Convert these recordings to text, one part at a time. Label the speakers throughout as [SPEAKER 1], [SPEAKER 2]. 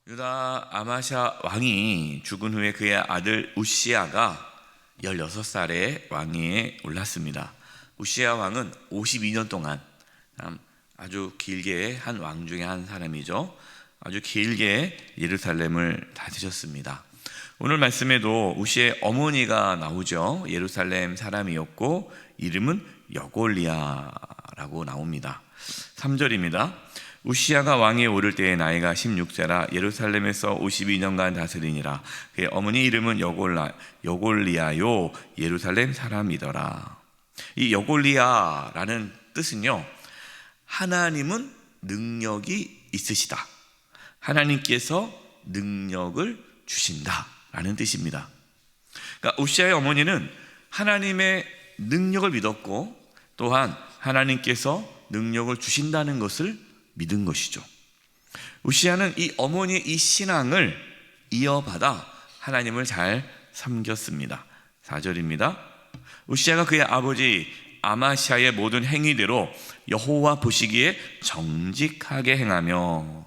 [SPEAKER 1] 유다 아마샤 왕이 죽은 후에 그의 아들 우시야가 16살에 왕위에 올랐습니다. 우시야 왕은 52년 동안 아주 길게 한 왕 중에 한 사람이죠. 아주 길게 예루살렘을 다스렸습니다. 오늘 말씀에도 우시의 어머니가 나오죠. 예루살렘 사람이었고 이름은 여골리아라고 나옵니다. 3절입니다. 우시야가 왕위에 오를 때의 나이가 16세라 예루살렘에서 52년간 다스리니라. 그의 어머니 이름은 여골리아요 예루살렘 사람이더라. 이 여골리아라는 뜻은요, 하나님은 능력이 있으시다, 하나님께서 능력을 주신다 라는 뜻입니다. 그러니까 우시야의 어머니는 하나님의 능력을 믿었고 또한 하나님께서 능력을 주신다는 것을 믿은 것이죠. 우시야는 이 어머니의 이 신앙을 이어받아 하나님을 잘 섬겼습니다. 4절입니다. 우시야가 그의 아버지 아마시아의 모든 행위대로 여호와 보시기에 정직하게 행하며,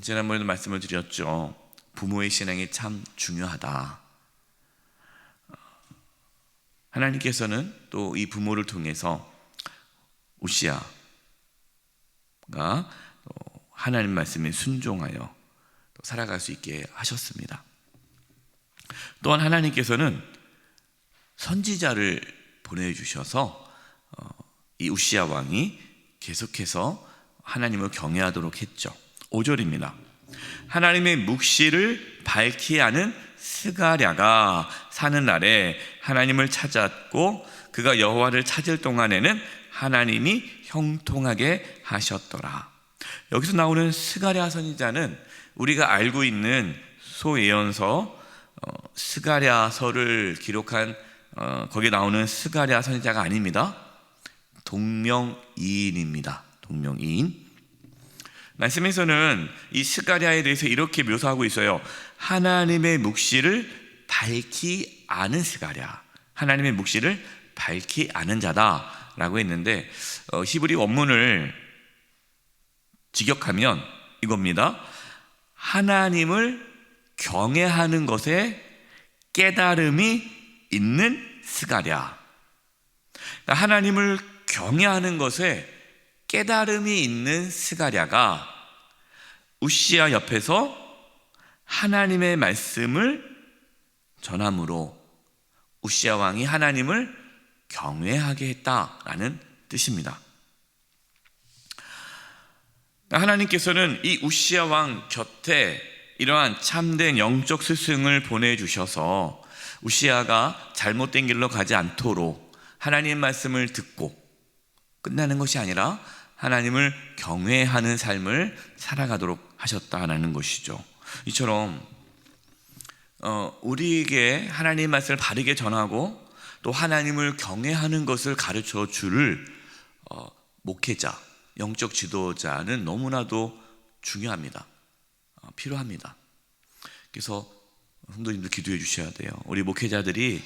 [SPEAKER 1] 지난번에도 말씀을 드렸죠. 부모의 신앙이 참 중요하다. 하나님께서는 또 이 부모를 통해서 우시야가 하나님 말씀에 순종하여 살아갈 수 있게 하셨습니다. 또한 하나님께서는 선지자를 보내주셔서 이 우시야 왕이 계속해서 하나님을 경외하도록 했죠. 5절입니다. 하나님의 묵시를 밝히 아는 스가랴가 사는 날에 하나님을 찾았고 그가 여호와를 찾을 동안에는 하나님이 형통하게 하셨더라. 여기서 나오는 스가랴 선지자는 우리가 알고 있는 소예언서 스가랴서를 기록한 거기에 나오는 스가랴 선지자가 아닙니다. 동명이인입니다. 동명이인. 말씀에서는 이 스가랴에 대해서 이렇게 묘사하고 있어요. 하나님의 묵시를 밝히 아는 스가랴, 하나님의 묵시를 밝히 아는 자다라고 했는데 히브리 원문을 직역하면 이겁니다. 하나님을 경외하는 것에 깨달음이 있는 스가랴. 그러니까 하나님을 경외하는 것에 깨달음이 있는 스가랴가 우시야 옆에서 하나님의 말씀을 전함으로 우시야 왕이 하나님을 경외하게 했다라는 뜻입니다. 하나님께서는 이 우시야 왕 곁에 이러한 참된 영적 스승을 보내주셔서 우시야가 잘못된 길로 가지 않도록 하나님의 말씀을 듣고 끝나는 것이 아니라 하나님을 경외하는 삶을 살아가도록 하셨다는 것이죠. 이처럼 우리에게 하나님의 말씀을 바르게 전하고 또 하나님을 경외하는 것을 가르쳐 줄 목회자, 영적 지도자는 너무나도 중요합니다. 필요합니다. 그래서 성도님들 기도해 주셔야 돼요. 우리 목회자들이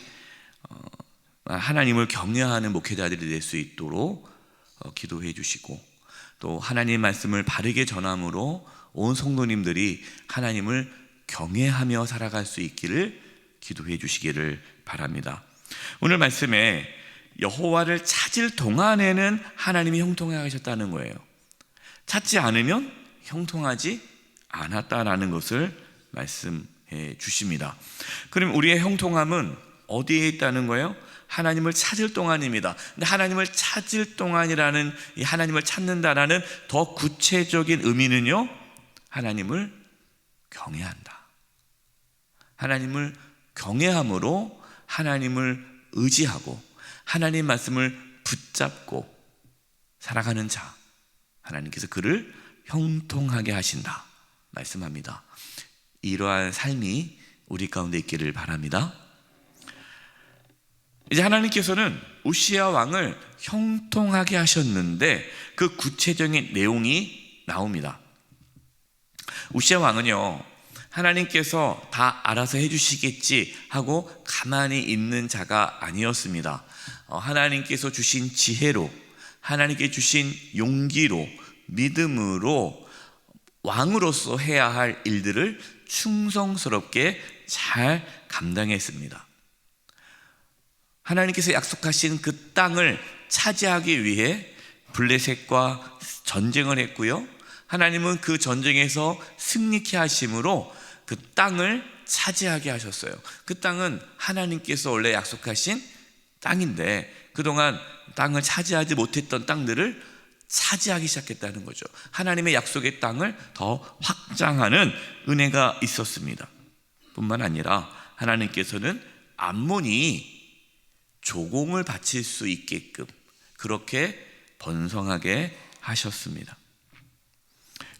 [SPEAKER 1] 하나님을 경외하는 목회자들이 될 수 있도록 기도해 주시고 또 하나님의 말씀을 바르게 전함으로 온 성도님들이 하나님을 경외하며 살아갈 수 있기를 기도해 주시기를 바랍니다. 오늘 말씀에 여호와를 찾을 동안에는 하나님이 형통하게 하셨다는 거예요. 찾지 않으면 형통하지 않았다라는 것을 말씀해 주십니다. 그럼 우리의 형통함은 어디에 있다는 거예요? 하나님을 찾을 동안입니다. 근데 하나님을 찾을 동안이라는 이 하나님을 찾는다라는 더 구체적인 의미는요, 하나님을 경외한다. 하나님을 경외함으로 하나님을 의지하고 하나님 말씀을 붙잡고 살아가는 자, 하나님께서 그를 형통하게 하신다 말씀합니다. 이러한 삶이 우리 가운데 있기를 바랍니다. 이제 하나님께서는 우시야 왕을 형통하게 하셨는데 그 구체적인 내용이 나옵니다. 우시야 왕은요, 하나님께서 다 알아서 해주시겠지 하고 가만히 있는 자가 아니었습니다. 하나님께서 주신 지혜로, 하나님께 주신 용기로, 믿음으로 왕으로서 해야 할 일들을 충성스럽게 잘 감당했습니다. 하나님께서 약속하신 그 땅을 차지하기 위해 블레셋과 전쟁을 했고요, 하나님은 그 전쟁에서 승리케 하심으로 그 땅을 차지하게 하셨어요. 그 땅은 하나님께서 원래 약속하신 땅인데 그동안 땅을 차지하지 못했던 땅들을 차지하기 시작했다는 거죠. 하나님의 약속의 땅을 더 확장하는 은혜가 있었습니다. 뿐만 아니라 하나님께서는 암몬이 조공을 바칠 수 있게끔 그렇게 번성하게 하셨습니다.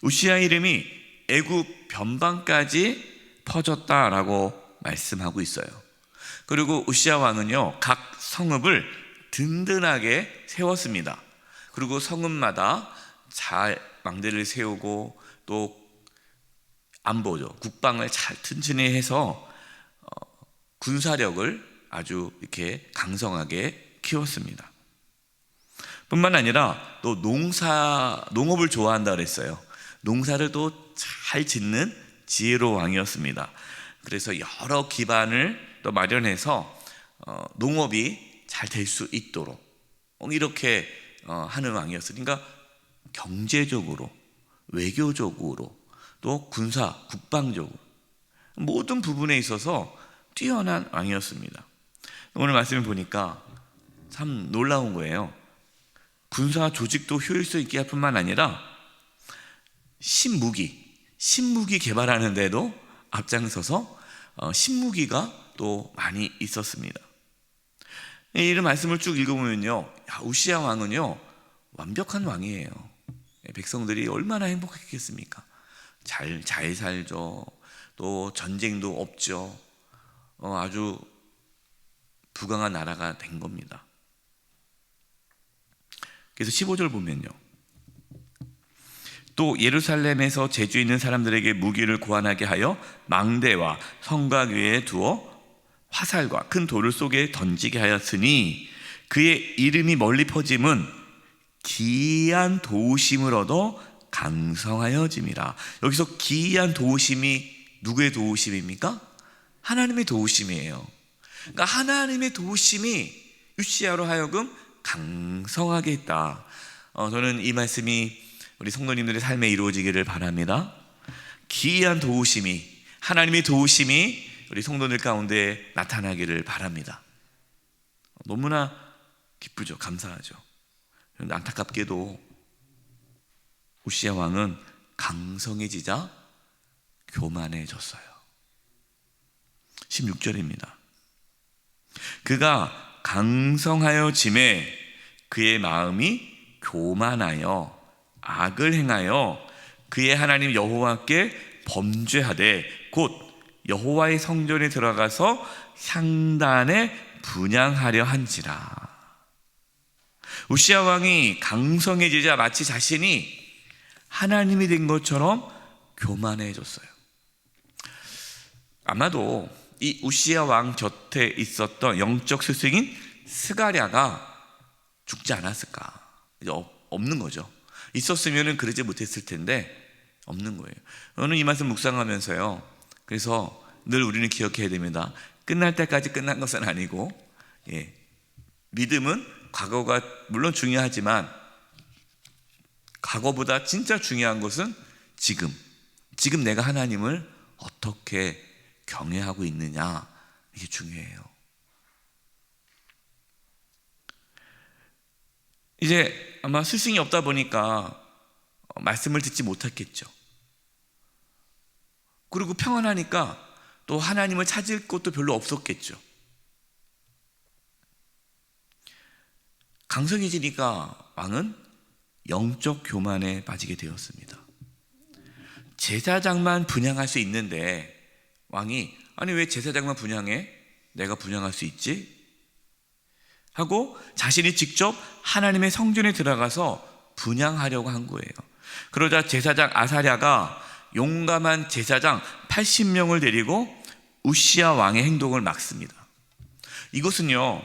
[SPEAKER 1] 우시아의 이름이 애굽 변방까지 퍼졌다라고 말씀하고 있어요. 그리고 우시아 왕은요, 각 성읍을 든든하게 세웠습니다. 그리고 성읍마다 잘 망대를 세우고 또 안보죠, 국방을 잘 튼튼히 해서 군사력을 아주 이렇게 강성하게 키웠습니다. 뿐만 아니라 또 농업을 좋아한다 그랬어요. 농사를 또 잘 짓는 지혜로운 왕이었습니다. 그래서 여러 기반을 또 마련해서 농업이 잘 될 수 있도록 이렇게 하는 왕이었으니까 경제적으로, 외교적으로, 또 군사, 국방적으로 모든 부분에 있어서 뛰어난 왕이었습니다. 오늘 말씀을 보니까 참 놀라운 거예요. 군사 조직도 효율성 있게 할 뿐만 아니라 신무기 개발하는 데도 앞장서서 신무기가 또 많이 있었습니다. 이런 말씀을 쭉 읽어보면요, 우시아 왕은요 완벽한 왕이에요. 백성들이 얼마나 행복했겠습니까? 잘 살죠. 또 전쟁도 없죠. 아주 부강한 나라가 된 겁니다. 그래서 15절 보면요, 또 예루살렘에서 재주 있는 사람들에게 무기를 고안하게 하여 망대와 성곽 위에 두어 화살과 큰 돌을 속에 던지게 하였으니 그의 이름이 멀리 퍼짐은 기이한 도우심을 얻어 강성하여짐이라. 여기서 기이한 도우심이 누구의 도우심입니까? 하나님의 도우심이에요. 그러니까 하나님의 도우심이 우시아로 하여금 강성하게 했다. 저는 이 말씀이 우리 성도님들의 삶에 이루어지기를 바랍니다. 기이한 도우심이, 하나님의 도우심이 우리 성도들 가운데 나타나기를 바랍니다. 너무나 기쁘죠. 감사하죠. 그런데 안타깝게도 우시아 왕은 강성해지자 교만해졌어요. 16절입니다. 그가 강성하여 짐에 그의 마음이 교만하여 악을 행하여 그의 하나님 여호와께 범죄하되 곧 여호와의 성전에 들어가서 향단에 분향하려 한지라. 우시아 왕이 강성해지자 마치 자신이 하나님이 된 것처럼 교만해졌어요. 아마도 이 우시아 왕 곁에 있었던 영적 스승인 스가랴가 죽지 않았을까? 이제 없는 거죠. 있었으면 그러지 못했을 텐데 없는 거예요. 저는 이 말씀 묵상하면서요, 그래서 늘 우리는 기억해야 됩니다. 끝날 때까지 끝난 것은 아니고, 믿음은 과거가 물론 중요하지만 과거보다 진짜 중요한 것은 지금 내가 하나님을 어떻게 경외하고 있느냐, 이게 중요해요. 이제 아마 스승이 없다 보니까 말씀을 듣지 못했겠죠. 그리고 평안하니까 또 하나님을 찾을 곳도 별로 없었겠죠. 강성해지니까 왕은 영적 교만에 빠지게 되었습니다. 제사장만 분향할 수 있는데 왕이 아니 왜 제사장만 분향해? 내가 분향할 수 있지? 하고 자신이 직접 하나님의 성전에 들어가서 분향하려고 한 거예요. 그러자 제사장 아사랴가 용감한 제사장 80명을 데리고 우시아 왕의 행동을 막습니다. 이것은요,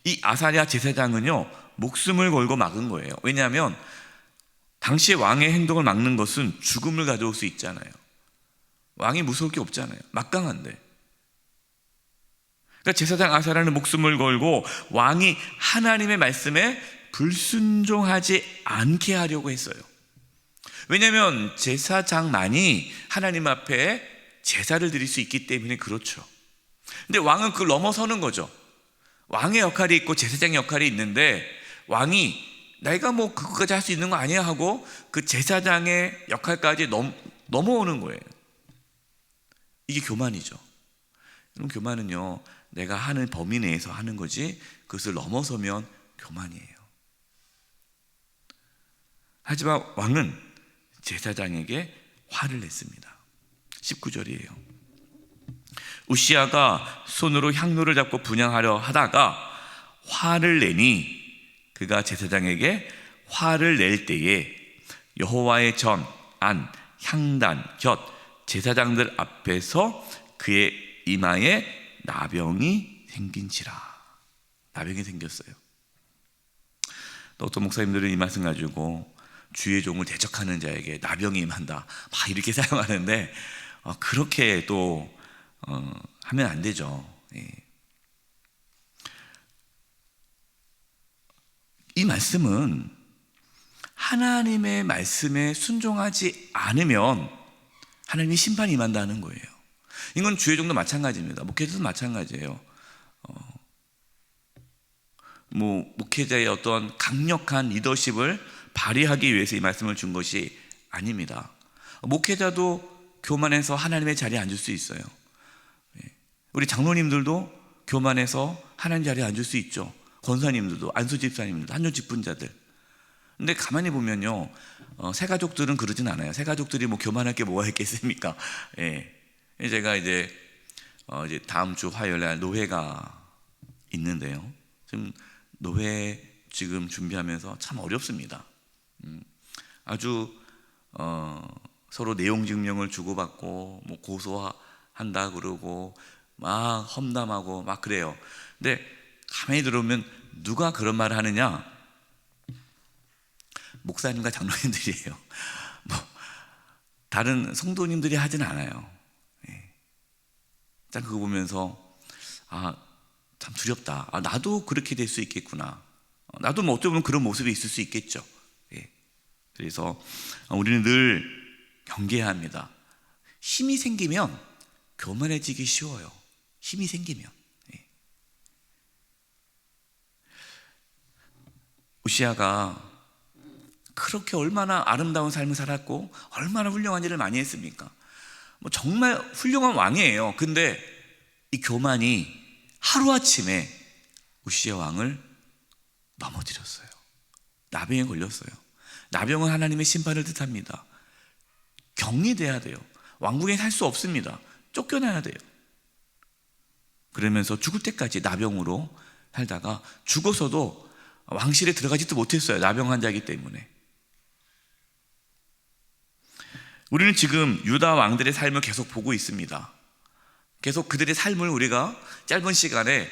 [SPEAKER 1] 이 아사랴 제사장은요 목숨을 걸고 막은 거예요. 왜냐하면 당시의 왕의 행동을 막는 것은 죽음을 가져올 수 있잖아요. 왕이 무서울 게 없잖아요. 막강한데. 그러니까 제사장 아사랴는 목숨을 걸고 왕이 하나님의 말씀에 불순종하지 않게 하려고 했어요. 왜냐하면 제사장만이 하나님 앞에 제사를 드릴 수 있기 때문에 그렇죠. 근데 왕은 그걸 넘어서는 거죠. 왕의 역할이 있고 제사장의 역할이 있는데 왕이 내가 뭐 그것까지 할 수 있는 거 아니야 하고 그 제사장의 역할까지 넘어오는 거예요. 이게 교만이죠. 그럼 교만은요, 내가 하는 범위 내에서 하는 거지 그것을 넘어서면 교만이에요. 하지만 왕은 제사장에게 화를 냈습니다. 19절이에요. 우시야가 손으로 향로를 잡고 분향하려 하다가 화를 내니 그가 제사장에게 화를 낼 때에 여호와의 전, 안, 향단, 곁 제사장들 앞에서 그의 이마에 나병이 생긴지라. 나병이 생겼어요. 또 어떤 목사님들은 이 말씀 가지고 주의 종을 대적하는 자에게 나병이 임한다 막 이렇게 사용하는데 그렇게 또 하면 안 되죠. 이 말씀은 하나님의 말씀에 순종하지 않으면 하나님이 심판이 임한다는 거예요. 이건 주의 종도 마찬가지입니다. 목회자도 마찬가지예요. 목회자의 어떤 강력한 리더십을 발휘하기 위해서 이 말씀을 준 것이 아닙니다. 목회자도 교만해서 하나님의 자리에 앉을 수 있어요. 우리 장로님들도 교만해서 하나님 자리에 앉을 수 있죠. 권사님들도, 안수집사님들도, 한전 직분자들. 근데 가만히 보면요, 새가족들은 그러진 않아요. 새가족들이 뭐 교만할 게 뭐가 있겠습니까? 제가 이제 다음 주 화요일 날 노회가 있는데요. 지금 노회 지금 준비하면서 참 어렵습니다. 아주 서로 내용 증명을 주고받고 뭐 고소한다 그러고 막 험담하고 막 그래요. 근데 가만히 들어보면 누가 그런 말을 하느냐? 목사님과 장로님들이에요. 다른 성도님들이 하진 않아요. 딱 그거 보면서 참 두렵다. 나도 그렇게 될 수 있겠구나. 나도 뭐 어쩌면 그런 모습이 있을 수 있겠죠. 그래서 우리는 늘 경계해야 합니다. 힘이 생기면 교만해지기 쉬워요. 힘이 생기면. 우시야가 그렇게 얼마나 아름다운 삶을 살았고 얼마나 훌륭한 일을 많이 했습니까? 정말 훌륭한 왕이에요. 근데 이 교만이 하루아침에 우시야 왕을 넘어뜨렸어요. 나병에 걸렸어요. 나병은 하나님의 심판을 뜻합니다. 격리돼야 돼요. 왕궁에 살 수 없습니다. 쫓겨나야 돼요. 그러면서 죽을 때까지 나병으로 살다가 죽어서도 왕실에 들어가지도 못했어요. 나병 환자이기 때문에. 우리는 지금 유다 왕들의 삶을 계속 보고 있습니다. 계속 그들의 삶을 우리가 짧은 시간에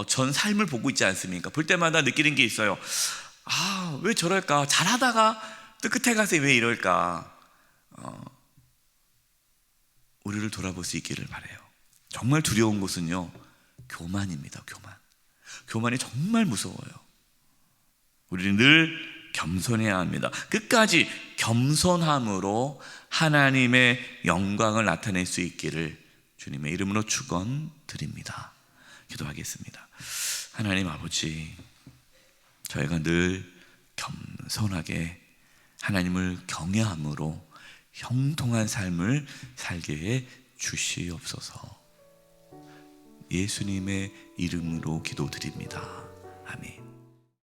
[SPEAKER 1] 전 삶을 보고 있지 않습니까? 볼 때마다 느끼는 게 있어요. 왜 저럴까? 잘하다가 또 끝에 가서 왜 이럴까? 우리를 돌아볼 수 있기를 바라요. 정말 두려운 것은요, 교만입니다. 교만이 정말 무서워요. 우리는 늘 겸손해야 합니다. 끝까지 겸손함으로 하나님의 영광을 나타낼 수 있기를 주님의 이름으로 축원드립니다. 기도하겠습니다. 하나님 아버지, 저희가 늘 겸손하게 하나님을 경외함으로 형통한 삶을 살게 해 주시옵소서. 예수님의 이름으로 기도드립니다. 아멘.